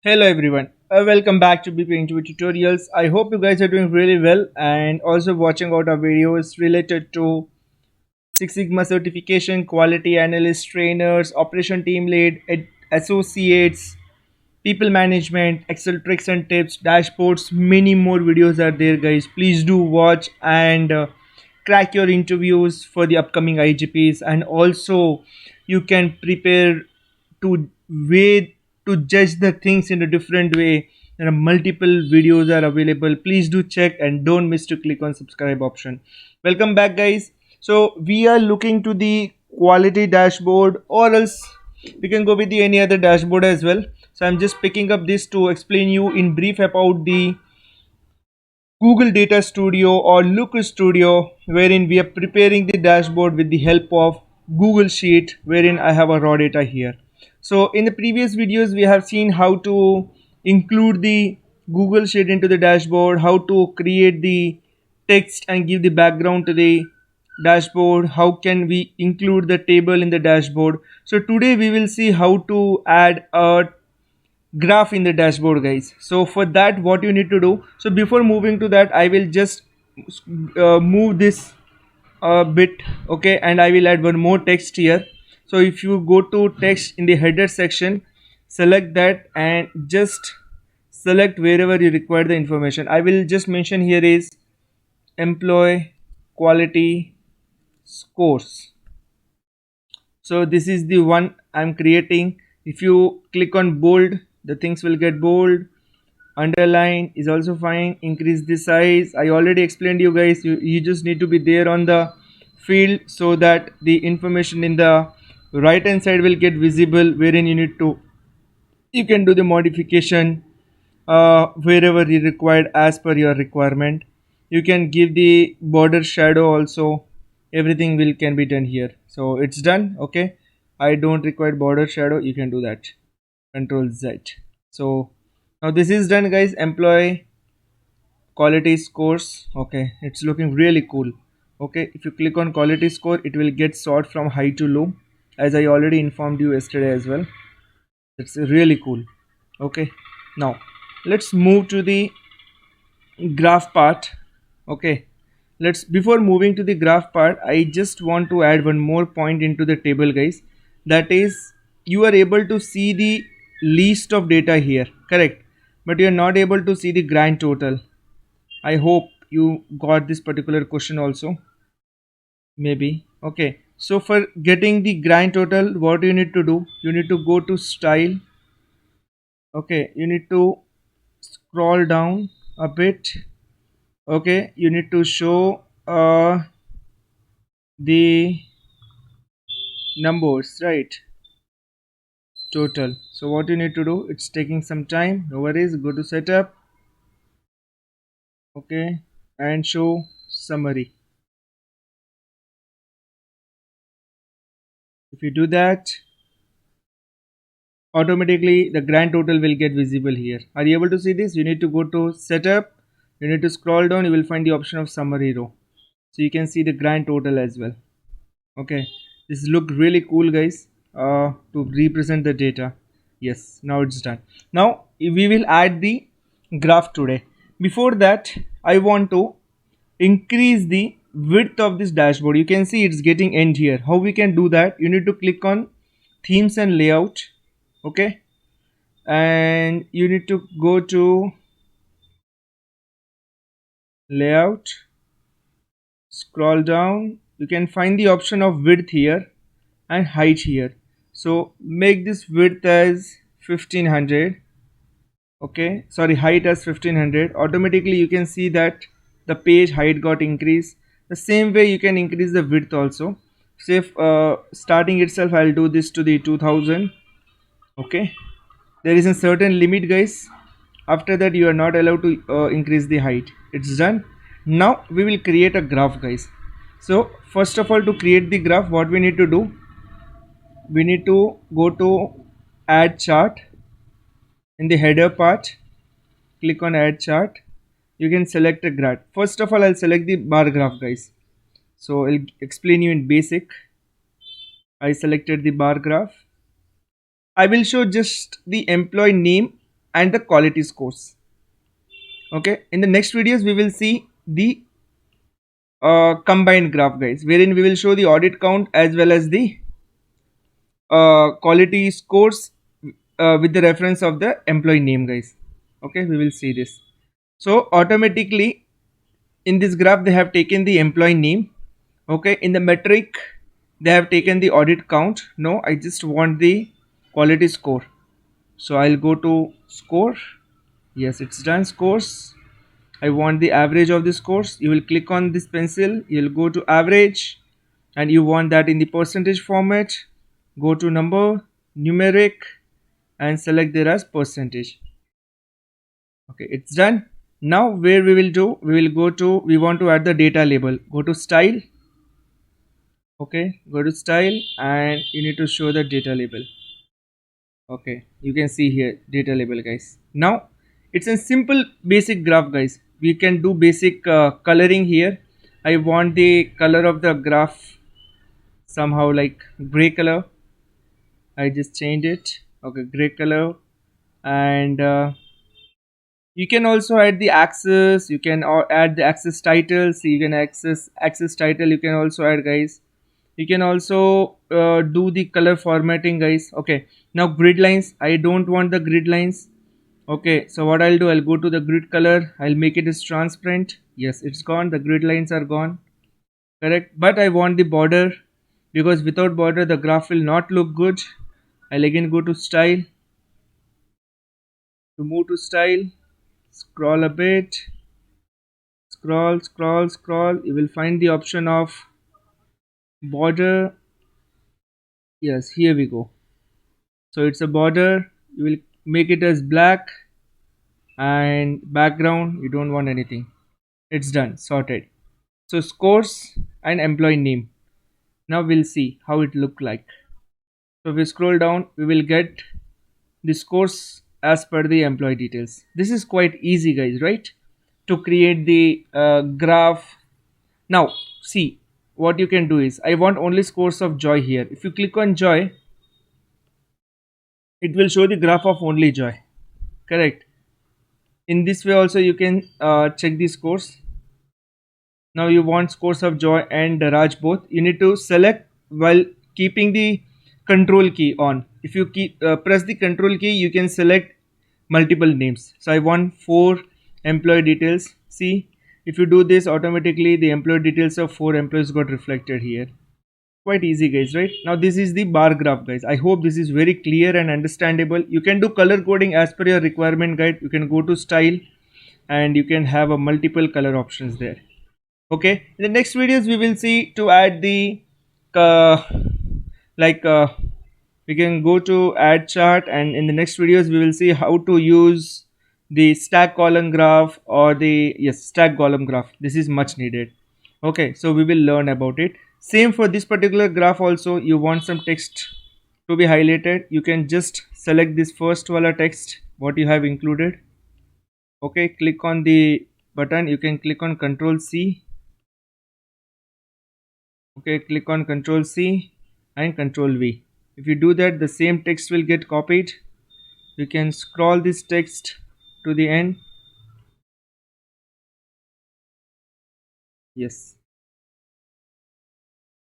Hello everyone, welcome back to BP Interview Tutorials. I hope you guys are doing really well and also watching out our videos related to Six Sigma certification, quality analyst, trainers, operation team lead, associates, people management, Excel tricks and tips, dashboards. Many more videos are there, guys. Please do watch and crack your interviews for the upcoming IGPs, and also you can prepare to way to judge the things in a different way. There are multiple videos are available. Please do check and don't miss to click on subscribe option. Welcome back, guys. So we are looking to the quality dashboard, or else we can go with the any other dashboard as well. So I'm just picking up this to explain you in brief about the Google Data Studio or Looker Studio, wherein we are preparing the dashboard with the help of Google Sheet, wherein I have a raw data here. So in the previous videos we have seen how to include the Google Sheet into the dashboard, how to create the text and give the background to the dashboard, how can we include the table in the dashboard. So today we will see how to add a graph in the dashboard, guys. So for that, what you need to do, so before moving to that, I will just move this a bit, okay, and I will add one more text here. So if you go to text in the header section, select that and just select wherever you require the information. I will just mention here is employee quality scores. So this is the one I'm creating. If you click on bold, the things will get bold. Underline is also fine. Increase the size. I already explained you guys, you just need to be there on the field so that the information in the right hand side will get visible, wherein you can do the modification wherever you required as per your requirement. You can give the border shadow also. Everything will can be done here. So it's done. Okay, I don't require border shadow. You can do that. Control Z. So now this is done, guys. Employee quality scores. Okay, it's looking really cool. Okay, if you click on quality score, it will get sort from high to low, as I already informed you yesterday as well. It's really cool. Okay, now let's move to the graph part. Okay, let's before moving to the graph part, I just want to add one more point into the table, guys. That is, you are able to see the list of data here, correct, but you are not able to see the grand total. I hope you got this particular question also, maybe. Okay, so for getting the grand total, what you need to do, you need to go to style. Okay, you need to scroll down a bit. Okay, you need to show the numbers, right, total. So what you need to do, it's taking some time, no worries, go to setup. Okay, and show summary. If you do that, automatically the grand total will get visible here. Are you able to see this? You need to go to setup, you need to scroll down, you will find the option of summary row, so you can see the grand total as well. Okay, this look really cool, guys, to represent the data. Yes, now it's done. Now we will add the graph today. Before that, I want to increase the width of this dashboard. You can see it's getting end here. How we can do that? You need to click on themes and layout. Okay, and you need to go to layout, scroll down, you can find the option of width here and height here. So make this width as 1500. Okay, sorry, height as 1500. Automatically you can see that the page height got increased. The same way you can increase the width also. Say if, starting itself I'll do this to the 2000. Okay, there is a certain limit, guys. After that you are not allowed to increase the height. It's done. Now we will create a graph, guys. So first of all, to create the graph, what we need to do, we need to go to add chart. In the header part, click on add chart. You can select a graph. First of all, I'll select the bar graph, guys. So I'll explain you in basic. I selected the bar graph. I will show just the employee name and the quality scores. Okay, in the next videos we will see the combined graph, guys, wherein we will show the audit count as well as the quality scores with the reference of the employee name, guys. Okay, we will see this. So automatically in this graph they have taken the employee name. Okay, in the metric they have taken the audit count. No, I just want the quality score, so I'll go to score. Yes, it's done. Scores, I want the average of this course. You will click on this pencil, you'll go to average, and you want that in the percentage format. Go to number, numeric, and select there as percentage. Okay, it's done. Now where we will do, we will go to, we want to add the data label. Go to style. Okay, go to style and you need to show the data label. Okay, you can see here data label, guys. Now it's a simple basic graph, guys. We can do basic coloring here. I want the color of the graph somehow like gray color. I just changed it. Okay, gray color. And you can also add the axis. You can add the axis title. So you can access axis title, you can also add, guys. You can also do the color formatting, guys. Okay, now grid lines, I don't want the grid lines. Okay, so what I'll do, I'll go to the grid color, I'll make it as transparent. Yes, it's gone, the grid lines are gone. Correct, but I want the border, because without border the graph will not look good. I'll again go to style. To move to style, scroll a bit, scroll, you will find the option of border. Yes, here we go. So it's a border, you will make it as black, and background you don't want anything. It's done, sorted. So scores and employee name. Now we'll see how it look like. So we scroll down, we will get the scores as per the employee details. This is quite easy, guys, right, to create the graph. Now see, what you can do is, I want only scores of joy here. If you click on joy, it will show the graph of only joy. Correct. In this way also you can check the scores. Now you want scores of joy and Raj both. You need to select while keeping the control key on. If you keep press the control key, you can select multiple names. So I want 4 employee details. See, if you do this, automatically the employee details of 4 employees got reflected here. Quite easy, guys, right? Now this is the bar graph, guys. I hope this is very clear and understandable. You can do color coding as per your requirement guide. You can go to style and you can have a multiple color options there. Okay, in the next videos we will see to add the uh, like we can go to add chart, and in the next videos we will see how to use the stack column graph or the, yes, stack column graph. This is much needed. Okay, so we will learn about it. Same for this particular graph also. You want some text to be highlighted, you can just select this first wala text what you have included. Okay, click on the button, you can click on Control C. Okay, click on Control C and Control V. If you do that, the same text will get copied. You can scroll this text to the end. Yes,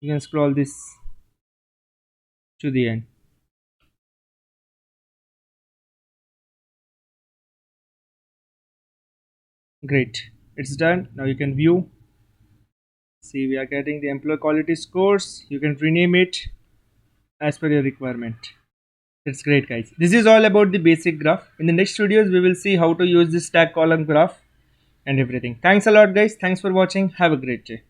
you can scroll this to the end. Great, it's done. Now you can view. See, we are getting the employee quality scores. You can rename it as per your requirement. That's great, guys. This is all about the basic graph. In the next videos, we will see how to use this stack column graph and everything. Thanks a lot, guys. Thanks for watching. Have a great day.